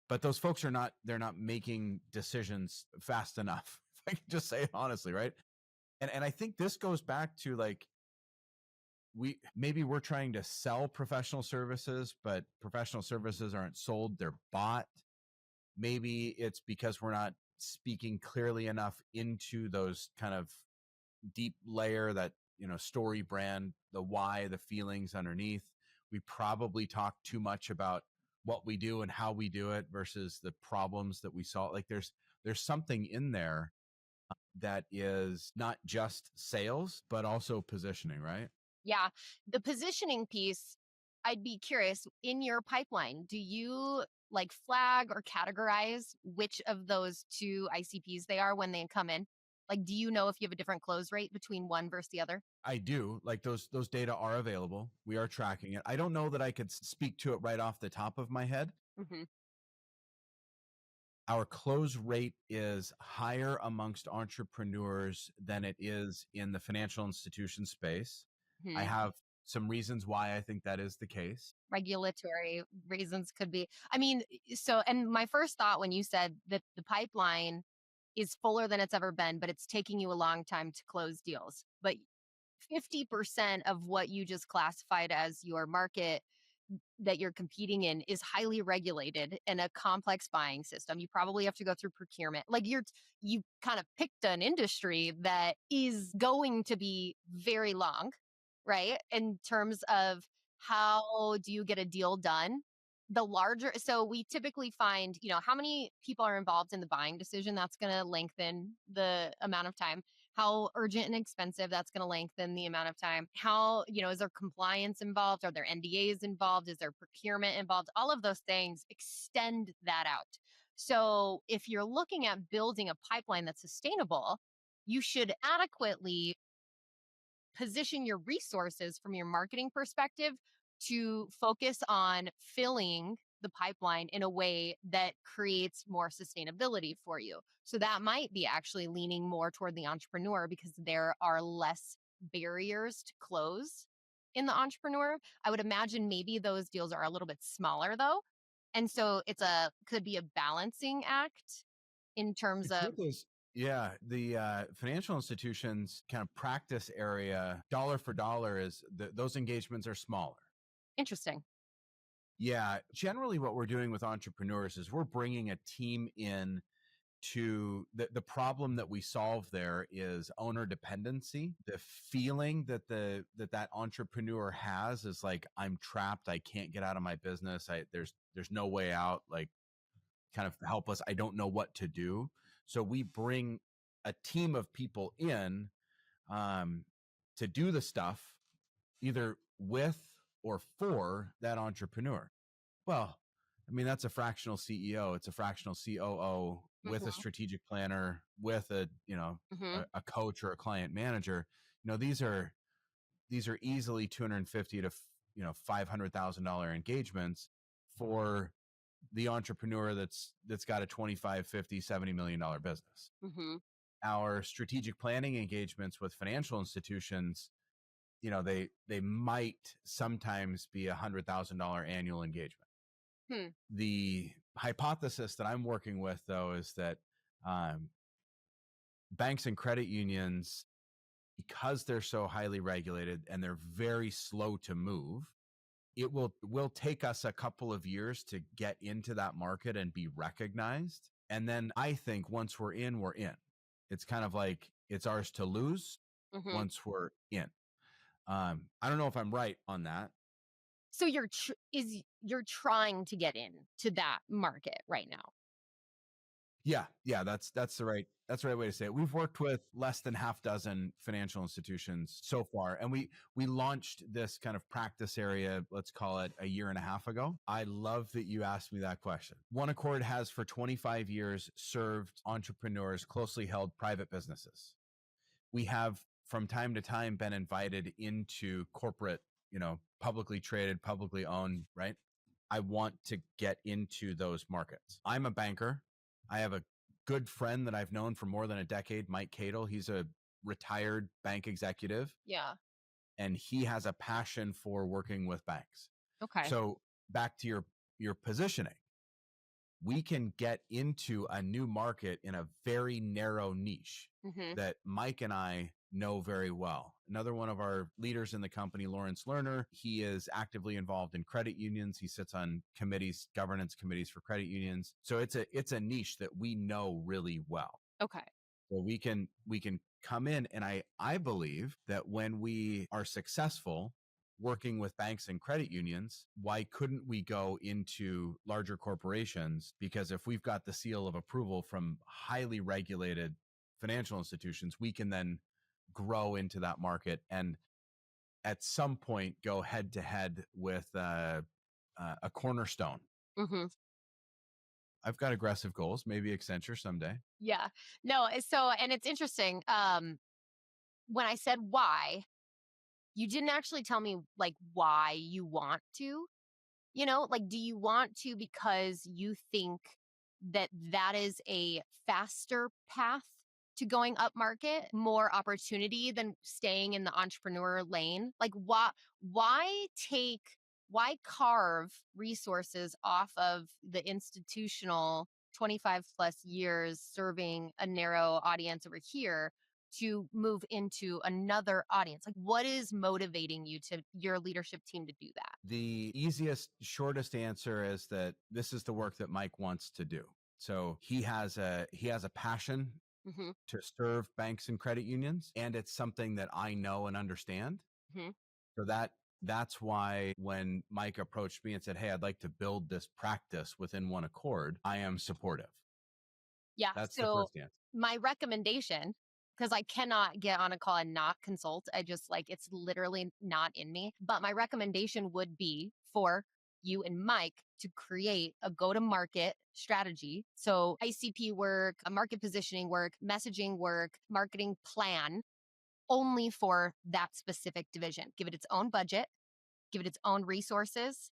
Speaker 3: But those folks they're not making decisions fast enough. If I can just say it honestly, right? And I think this goes back to like we're trying to sell professional services, but professional services aren't sold, they're bought. Maybe it's because we're not speaking clearly enough into those kind of deep layer, that story brand, the why, the feelings underneath. We probably talk too much about what we do and how we do it versus the problems that we solve. Like there's something in there that is not just sales but also positioning, right?
Speaker 1: Yeah. The positioning piece, I'd be curious in your pipeline, do you like flag or categorize which of those two ICPs they are when they come in? Like, do you know if you have a different close rate between one versus the other?
Speaker 3: I do. Like those data are available. We are tracking it. I don't know that I could speak to it right off the top of my head.
Speaker 1: Hmm.
Speaker 3: Our close rate is higher amongst entrepreneurs than it is in the financial institution space. I
Speaker 1: Hmm.
Speaker 3: have some reasons why I think that is the case.
Speaker 1: Regulatory reasons could be. I mean, so, and my first thought when you said that the pipeline is fuller than it's ever been, but it's taking you a long time to close deals. But 50% of what you just classified as your market that you're competing in is highly regulated and a complex buying system. You probably have to go through procurement. Like you kind of picked an industry that is going to be very long, right? In terms of how do you get a deal done? The larger, so we typically find, how many people are involved in the buying decision, that's going to lengthen the amount of time. How urgent and expensive, that's going to lengthen the amount of time. How, is there compliance involved? Are there NDAs involved? Is there procurement involved? All of those things extend that out. So if you're looking at building a pipeline that's sustainable, you should adequately position your resources from your marketing perspective to focus on filling the pipeline in a way that creates more sustainability for you. So that might be actually leaning more toward the entrepreneur because there are less barriers to close in the entrepreneur. I would imagine maybe those deals are a little bit smaller though. And so could be a balancing act in terms
Speaker 3: The
Speaker 1: of.
Speaker 3: truth is, yeah, the financial institutions kind of practice area, dollar for dollar, is those engagements are smaller.
Speaker 1: Interesting.
Speaker 3: Yeah, generally what we're doing with entrepreneurs is we're bringing a team in to the problem that we solve there is owner dependency. The feeling that entrepreneur has is like, I'm trapped, I can't get out of my business, there's no way out, like kind of help us, I don't know what to do. So we bring a team of people in, um, to do the stuff either with or for that entrepreneur. Well, I mean, that's a fractional CEO. It's a fractional COO with a
Speaker 1: Hmm.
Speaker 3: strategic planner, with
Speaker 1: Hmm.
Speaker 3: a coach or a client manager. These are easily 250 to $500,000 engagements for the entrepreneur that's got a 25, 50, $70 million business.
Speaker 1: Hmm.
Speaker 3: Our strategic planning engagements with financial institutions, they might sometimes be $100,000 annual engagement.
Speaker 1: Hmm.
Speaker 3: The hypothesis that I'm working with, though, is that banks and credit unions, because they're so highly regulated and they're very slow to move, it will take us a couple of years to get into that market and be recognized. And then I think once we're in, we're in. It's kind of like it's ours to lose
Speaker 1: Mm-hmm.
Speaker 3: once we're in. I don't know if I'm right on that.
Speaker 1: So you're trying to get in to that market right now.
Speaker 3: Yeah, that's the right way to say it. We've worked with less than half dozen financial institutions so far, and we launched this kind of practice area, let's call it a year and a half ago. I love that you asked me that question. One Accord has for 25 years served entrepreneurs, closely held private businesses. We have from time to time been invited into corporate, publicly traded, publicly owned, right? I want to get into those markets. I'm a banker. I have a good friend that I've known for more than a decade, Mike Cadle. He's a retired bank executive,
Speaker 1: Yeah.
Speaker 3: and he has a passion for working with banks.
Speaker 1: Okay.
Speaker 3: So back to your positioning, we can get into a new market in a very narrow niche
Speaker 1: Mm-hmm.
Speaker 3: that Mike and I know very well. Another one of our leaders in the company, Lawrence Lerner, he is actively involved in credit unions. He sits on committees, governance committees for credit unions. So it's a niche that we know really well.
Speaker 1: Okay.
Speaker 3: So we can come in, and I believe that when we are successful working with banks and credit unions, why couldn't we go into larger corporations? Because if we've got the seal of approval from highly regulated financial institutions, we can then grow into that market and at some point go head to head with a cornerstone.
Speaker 1: Mm-hmm.
Speaker 3: I've got aggressive goals, maybe Accenture someday.
Speaker 1: Yeah. No. And it's interesting. When I said why, you didn't actually tell me like why you want to. Like, do you want to because you think that that is a faster path to going up market, more opportunity than staying in the entrepreneur lane? Like, why take, why carve resources off of the institutional 25 plus years serving a narrow audience over here to move into another audience? Like, what is motivating you to your leadership team to do that?
Speaker 3: The easiest, shortest answer is that this is the work that Mike wants to do. So he has a passion
Speaker 1: Mm-hmm.
Speaker 3: to serve banks and credit unions, and it's something that I know and understand.
Speaker 1: Mm-hmm.
Speaker 3: So that's why when Mike approached me and said, "Hey, I'd like to build this practice within One Accord," I am supportive.
Speaker 1: Yeah.
Speaker 3: That's the
Speaker 1: So
Speaker 3: first answer.
Speaker 1: my recommendation, because I cannot get on a call and not consult, I just like it's literally not in me. But my recommendation would be for you and Mike to create a go to market strategy. So ICP work, a market positioning work, messaging work, marketing plan only for that specific division. Give it its own budget, give it its own resources,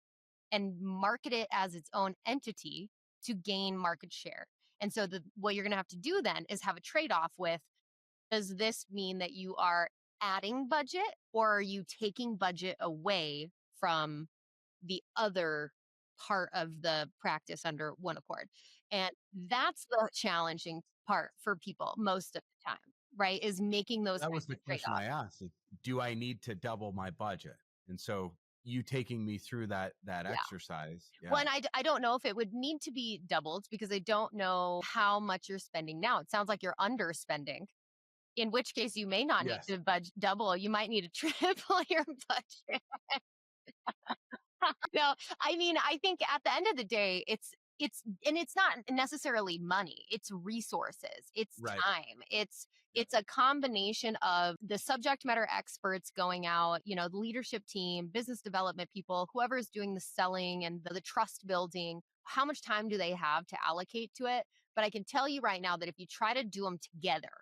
Speaker 1: and market it as its own entity to gain market share. And so what you're going to have to do then is have a trade off with, does this mean that you are adding budget or are you taking budget away from the other part of the practice under One Accord? And that's the challenging part for people most of the time, right? Is making those
Speaker 3: That
Speaker 1: kinds
Speaker 3: was the
Speaker 1: of trade
Speaker 3: question
Speaker 1: offs.
Speaker 3: I asked. Do I need to double my budget? And so you taking me through that
Speaker 1: Yeah.
Speaker 3: exercise.
Speaker 1: Well,
Speaker 3: Yeah.
Speaker 1: and I don't know if it would need to be doubled because I don't know how much you're spending now. It sounds like you're underspending, in which case you may not need
Speaker 3: Yes.
Speaker 1: to double. You might need to triple your budget. No, I mean, I think at the end of the day, and it's not necessarily money. It's resources. It's
Speaker 3: Right.
Speaker 1: time. It's a combination of the subject matter experts going out, the leadership team, business development people, whoever is doing the selling and the trust building. How much time do they have to allocate to it? But I can tell you right now that if you try to do them together,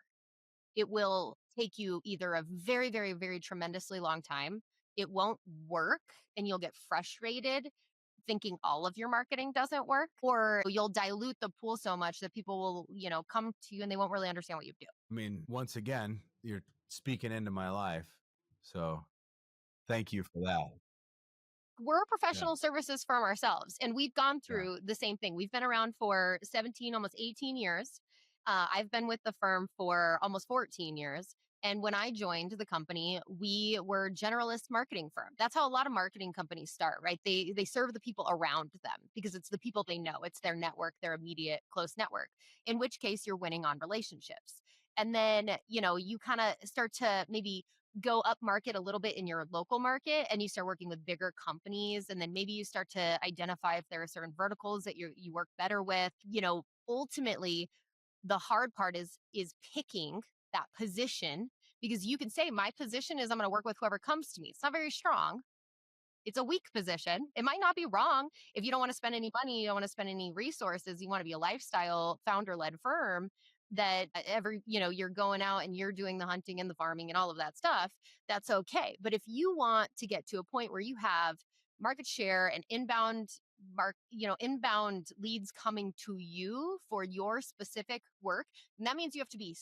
Speaker 1: it will take you either a very, very, very tremendously long time. It won't work and you'll get frustrated thinking all of your marketing doesn't work, or you'll dilute the pool so much that people will, come to you and they won't really understand what you do.
Speaker 3: I mean, once again, you're speaking into my life. So Thank you for that.
Speaker 1: We're a
Speaker 3: Yeah.
Speaker 1: professional services firm ourselves, and we've gone
Speaker 3: Yeah.
Speaker 1: through the same thing. We've been around for 17, almost 18 years. I've been with the firm for almost 14 years. And when I joined the company, we were generalist marketing firm. That's how a lot of marketing companies start, right? They serve the people around them because it's the people they know. It's their network, their immediate close network. In which case you're winning on relationships. And then, you kind of start to maybe go up market a little bit in your local market and you start working with bigger companies, and then maybe you start to identify if there are certain verticals that you work better with. Ultimately the hard part is picking that position, because you can say my position is I'm going to work with whoever comes to me. It's not very strong. It's a weak position. It might not be wrong. If you don't want to spend any money, you don't want to spend any resources, you want to be a lifestyle founder led firm that you're going out and you're doing the hunting and the farming and all of that stuff, that's okay. But if you want to get to a point where you have market share and inbound leads coming to you for your specific work, and that means you have to be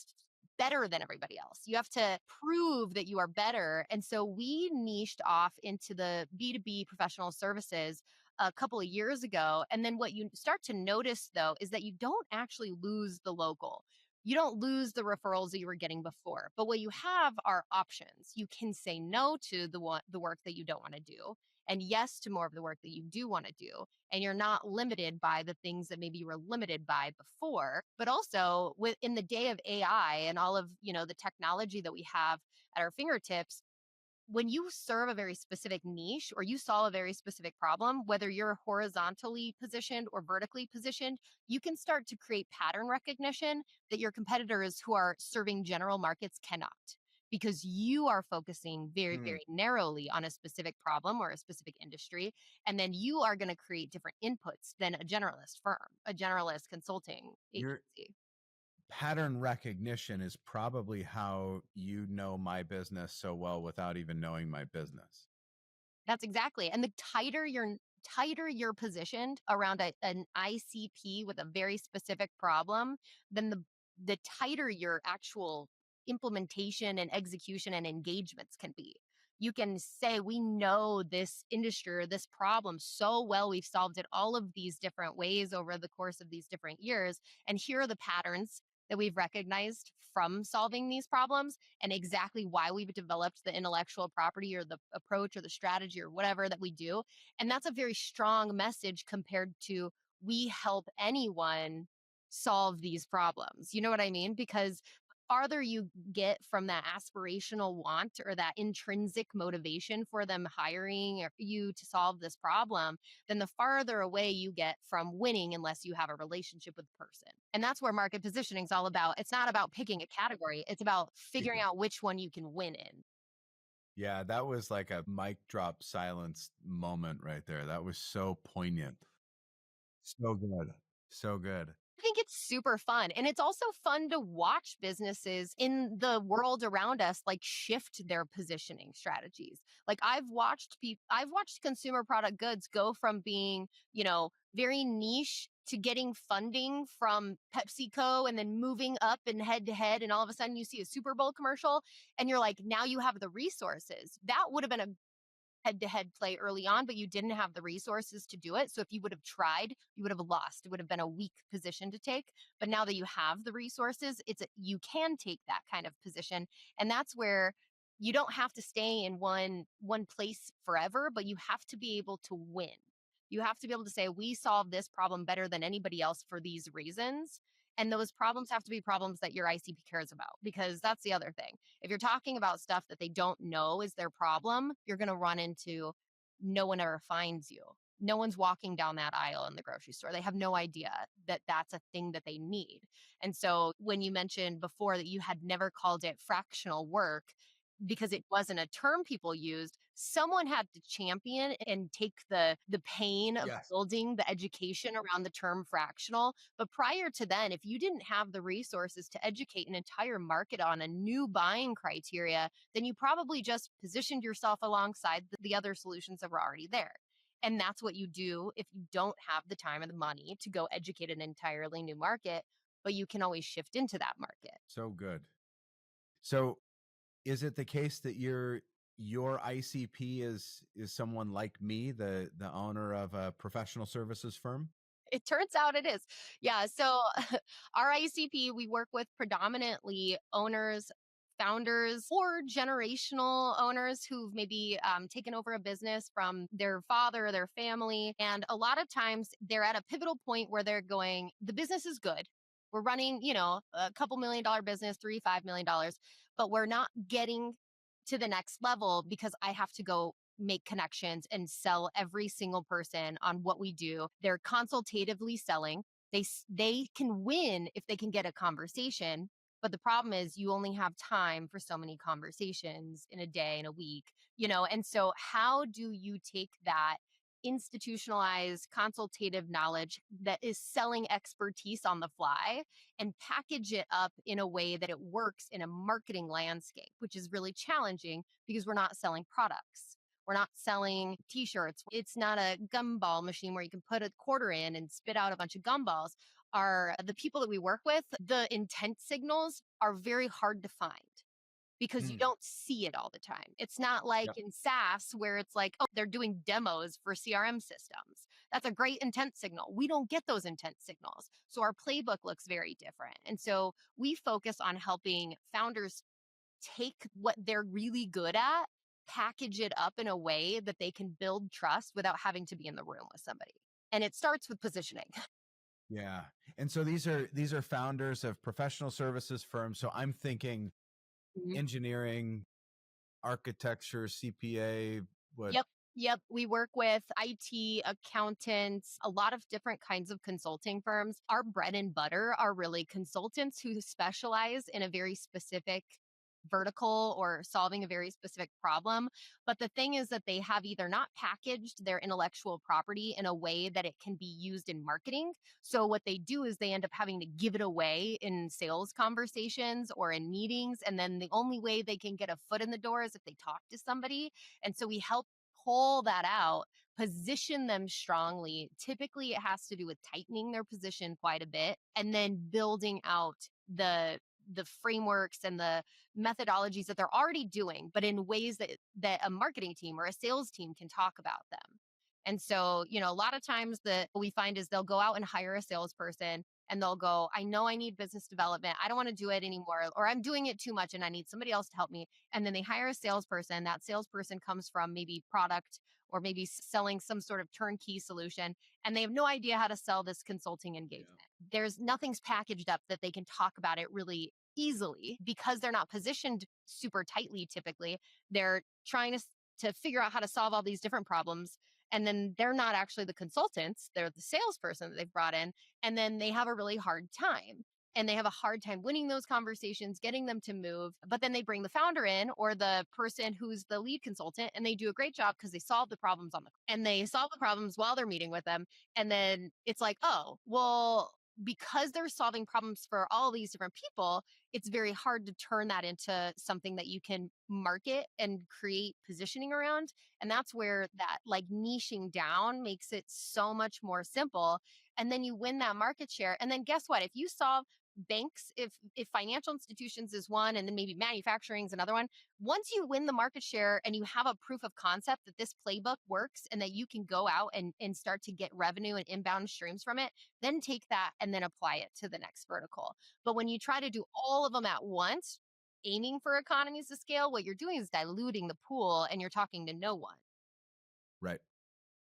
Speaker 1: better than everybody else. You have to prove that you are better. And so we niched off into the B2B professional services a couple of years ago. And then what you start to notice, though, is that you don't actually lose the local. You don't lose the referrals that you were getting before. But what you have are options. You can say no to the work that you don't want to do, and yes to more of the work that you do want to do. And you're not limited by the things that maybe you were limited by before. But also in the day of AI and all of, the technology that we have at our fingertips, when you serve a very specific niche or you solve a very specific problem, whether you're horizontally positioned or vertically positioned, you can start to create pattern recognition that your competitors who are serving general markets cannot, because you are focusing very,
Speaker 3: Mm.
Speaker 1: very narrowly on a specific problem or a specific industry. And then you are going to create different inputs than a generalist firm, a generalist consulting
Speaker 3: Your
Speaker 1: agency.
Speaker 3: pattern recognition is probably how you know my business so well without even knowing my business.
Speaker 1: That's exactly. And the tighter you're positioned around an ICP with a very specific problem, then the tighter your actual implementation and execution and engagements can be. You can say, we know this industry or this problem so well. We've solved it all of these different ways over the course of these different years. And here are the patterns that we've recognized from solving these problems, and exactly why we've developed the intellectual property or the approach or the strategy or whatever that we do. And that's a very strong message compared to we help anyone solve these problems. You know what I mean? Because farther you get from that aspirational want or that intrinsic motivation for them hiring you to solve this problem, then the farther away you get from winning unless you have a relationship with the person. And that's where market positioning is all about. It's not about picking a category, it's about figuring out which one you can win in.
Speaker 3: Yeah, that was like a mic drop silence moment right there. That was so poignant. So good. So good.
Speaker 1: I think it's super fun. And it's also fun to watch businesses in the world around us like shift their positioning strategies. Like I've watched consumer product goods go from being, very niche to getting funding from PepsiCo and then moving up and head to head, and all of a sudden you see a Super Bowl commercial and you're like, now you have the resources. That would have been a head-to-head play early on, but you didn't have the resources to do it. So if you would have tried, you would have lost. It would have been a weak position to take. But now that you have the resources, you can take that kind of position, and that's where you don't have to stay in one place forever, but you have to be able to win. You have to be able to say, we solve this problem better than anybody else for these reasons. And those problems have to be problems that your ICP cares about, because that's the other thing. If you're talking about stuff that they don't know is their problem, you're going to run into no one ever finds you. No one's walking down that aisle in the grocery store. They have no idea that that's a thing that they need. And so when you mentioned before that you had never called it fractional work because it wasn't a term people used, someone had to champion and take the pain of
Speaker 3: Yes.
Speaker 1: building the education around the term fractional. But prior to then, if you didn't have the resources to educate an entire market on a new buying criteria, then you probably just positioned yourself alongside the other solutions that were already there. And that's what you do if you don't have the time or the money to go educate an entirely new market, but you can always shift into that market.
Speaker 3: So good. So is it the case that your ICP is someone like me, the owner of a professional services firm?
Speaker 1: It turns out it is. Yeah. So our ICP, we work with predominantly owners, founders, or generational owners who've maybe taken over a business from their father or their family. And a lot of times they're at a pivotal point where they're going, the business is good. We're running, a couple $1 million business, $3, $5 million, but we're not getting to the next level because I have to go make connections and sell every single person on what we do. They're consultatively selling. They can win if they can get a conversation, but the problem is you only have time for so many conversations in a day, in a week, and so how do you take that institutionalized consultative knowledge that is selling expertise on the fly and package it up in a way that it works in a marketing landscape, which is really challenging because we're not selling products. We're not selling t-shirts. It's not a gumball machine where you can put a quarter in and spit out a bunch of gumballs. Are the people that we work with, the intent signals are very hard to find because you
Speaker 3: Mm.
Speaker 1: don't see it all the time. It's not like
Speaker 3: Yep.
Speaker 1: in SaaS where it's like, oh, they're doing demos for CRM systems. That's a great intent signal. We don't get those intent signals. So our playbook looks very different. And so we focus on helping founders take what they're really good at, package it up in a way that they can build trust without having to be in the room with somebody. And it starts with positioning.
Speaker 3: Yeah. And so these are founders of professional services firms. So I'm thinking
Speaker 1: Mhm.
Speaker 3: engineering, architecture, CPA, what?
Speaker 1: Yep. Yep. We work with IT, accountants, a lot of different kinds of consulting firms. Our bread and butter are really consultants who specialize in a very specific vertical or solving a very specific problem. But the thing is that they have either not packaged their intellectual property in a way that it can be used in marketing. So what they do is they end up having to give it away in sales conversations or in meetings. And then the only way they can get a foot in the door is if they talk to somebody. And so we help pull that out, position them strongly. Typically, it has to do with tightening their position quite a bit and then building out the frameworks and the methodologies that they're already doing, but in ways that a marketing team or a sales team can talk about them. And so, a lot of times that what we find is they'll go out and hire a salesperson and they'll go, I know I need business development. I don't want to do it anymore, or I'm doing it too much and I need somebody else to help me. And then they hire a salesperson. That salesperson comes from maybe product or maybe selling some sort of turnkey solution, and they have no idea how to sell this consulting
Speaker 3: Yeah.
Speaker 1: engagement. There's nothing's packaged up that they can talk about it really easily because they're not positioned super tightly typically. They're trying to figure out how to solve all these different problems. And then they're not actually the consultants, they're the salesperson that they've brought in. And then they have a really hard time. And they have a hard time winning those conversations, getting them to move. But then they bring the founder in or the person who's the lead consultant, and they do a great job because they solve the problems and they solve the problems while they're meeting with them. And then it's like, oh, well, because they're solving problems for all these different people, it's very hard to turn that into something that you can market and create positioning around. And that's where that like niching down makes it so much more simple. And then you win that market share. And then guess what? If you solve banks, if financial institutions is one, and then maybe manufacturing is another one, once you win the market share and you have a proof of concept that this playbook works and that you can go out and start to get revenue and inbound streams from it, then take that and then apply it to the next vertical. But when you try to do all of them at once, aiming for economies of scale, what you're doing is diluting the pool and you're talking to no one.
Speaker 3: Right.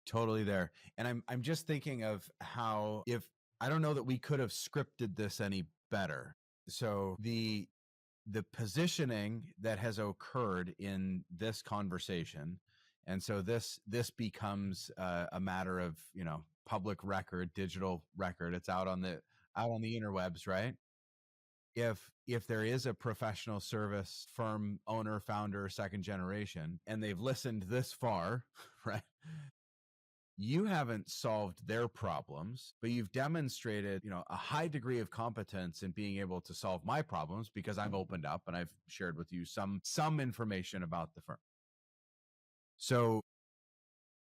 Speaker 3: Totally there. And I'm just thinking of how, if I don't know that we could have scripted this any better. So the positioning that has occurred in this conversation, and so this becomes a matter of, public record, digital record. It's out on the interwebs, right? If there is a professional service firm owner, founder, second generation, and they've listened this far, right? You haven't solved their problems, but you've demonstrated, a high degree of competence in being able to solve my problems because I've opened up and I've shared with you some information about the firm. So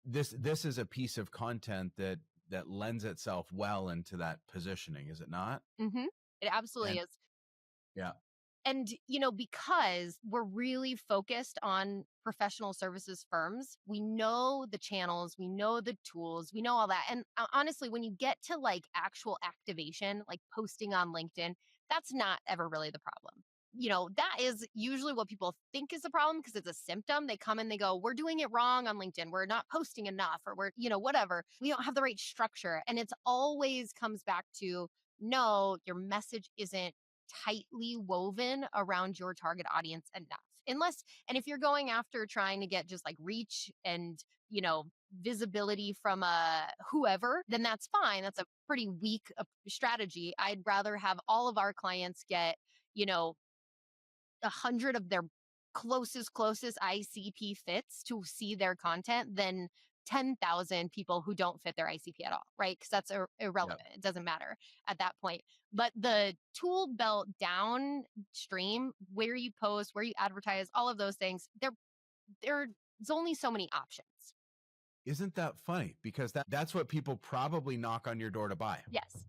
Speaker 3: this is a piece of content that lends itself well into that positioning, is it not?
Speaker 1: Mm-hmm. It absolutely
Speaker 3: And
Speaker 1: is.
Speaker 3: yeah.
Speaker 1: And, because we're really focused on professional services firms, we know the channels, we know the tools, we know all that. And honestly, when you get to like actual activation, like posting on LinkedIn, that's not ever really the problem. That is usually what people think is the problem because it's a symptom. They come and they go, we're doing it wrong on LinkedIn. We're not posting enough, or we're, whatever. We don't have the right structure. And it's always comes back to no, your message isn't tightly woven around your target audience enough. And if you're going after trying to get just like reach and, visibility from whoever, then that's fine. That's a pretty weak strategy. I'd rather have all of our clients get, 100 of their closest ICP fits to see their content than 10,000 people who don't fit their ICP at all, right? Because that's irrelevant.
Speaker 3: Yep.
Speaker 1: It doesn't matter at that point. But the tool belt downstream, where you post, where you advertise, all of those things, there's only so many options.
Speaker 3: Isn't that funny? Because that's what people probably knock on your door to buy.
Speaker 1: Yes,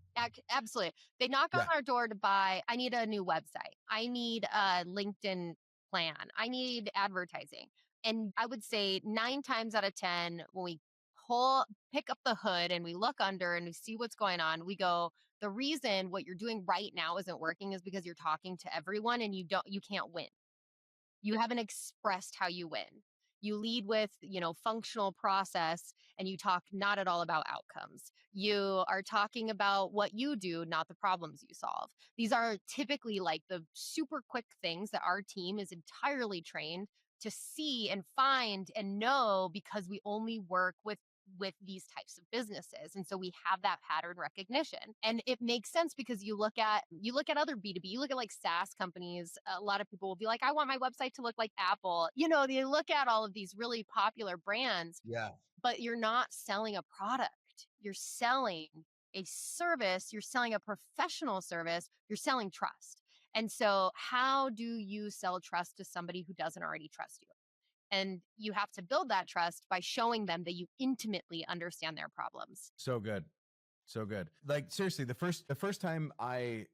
Speaker 1: absolutely. They knock on our door to buy, I need a new website. I need a LinkedIn plan. I need advertising. And I would say 9 times out of 10, when we pick up the hood and we look under and we see what's going on, we go, the reason what you're doing right now isn't working is because you're talking to everyone and you can't win. You haven't expressed how you win. You lead with, functional process, and you talk not at all about outcomes. You are talking about what you do, not the problems you solve. These are typically like the super quick things that our team is entirely trained to see and find and know because we only work with these types of businesses, and so we have that pattern recognition. And it makes sense because you look at other B2B, you look at like SaaS companies. A lot of people will be like, I want my website to look like Apple. They look at all of these really popular brands.
Speaker 3: Yeah.
Speaker 1: But you're not selling a product, you're selling a service, you're selling a professional service, you're selling trust. And so how do you sell trust to somebody who doesn't already trust you? And you have to build that trust by showing them that you intimately understand their problems.
Speaker 3: So good. So good. Like seriously, the first time I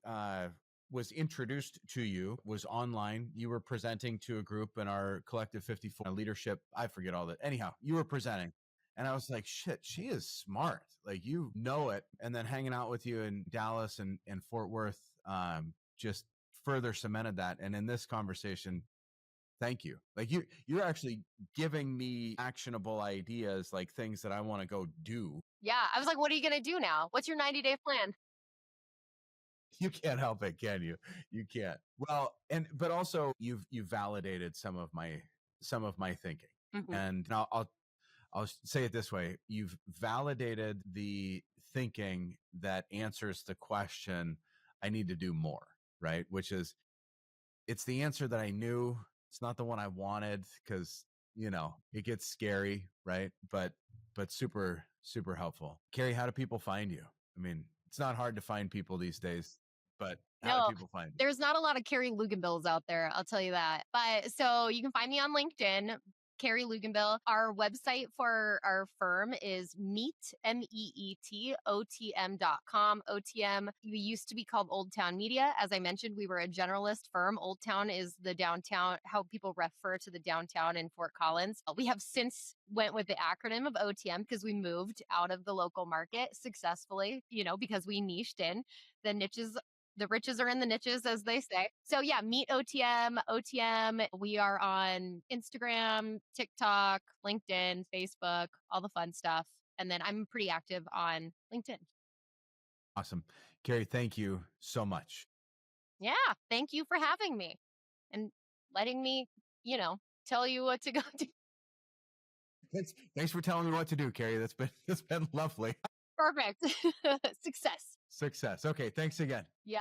Speaker 3: was introduced to you was online. You were presenting to a group in our collective 54 leadership. I forget all that. Anyhow, you were presenting. And I was like, shit, she is smart. Like, you know it. And then hanging out with you in Dallas and Fort Worth just further cemented that. And in this conversation, thank you. Like, you're actually giving me actionable ideas, like things that I want to go do.
Speaker 1: Yeah. I was like, what are you going to do now? What's your 90-day plan?
Speaker 3: You can't help it, can you? You can't. Well, but also you've validated some of my thinking.
Speaker 1: Mhm.
Speaker 3: And I'll say it this way. You've validated the thinking that answers the question, I need to do more, right? Which is, it's the answer that I knew. It's not the one I wanted because, it gets scary, right? But super, super helpful. Kerrie, how do people find you? I mean, it's not hard to find people these days, but how do
Speaker 1: No,
Speaker 3: people find you?
Speaker 1: there's not a lot of Kerrie Luganbills out there, I'll tell you that. But so you can find me on LinkedIn, Kerrie Luganbill. Our website for our firm is meetotm.com. OTM, we used to be called Old Town Media. As I mentioned, we were a generalist firm. Old Town is the downtown, how people refer to the downtown in Fort Collins. We have since went with the acronym of OTM because we moved out of the local market successfully, because we niched in. The riches are in the niches, as they say. So yeah, meet OTM. OTM. We are on Instagram, TikTok, LinkedIn, Facebook, all the fun stuff. And then I'm pretty active on LinkedIn.
Speaker 3: Awesome. Kerrie, thank you so much.
Speaker 1: Yeah. Thank you for having me and letting me, tell you what to go do.
Speaker 3: Thanks for telling me what to do, Kerrie. That's been lovely.
Speaker 1: Perfect. Success.
Speaker 3: Success. Okay. Thanks again.
Speaker 1: Yeah.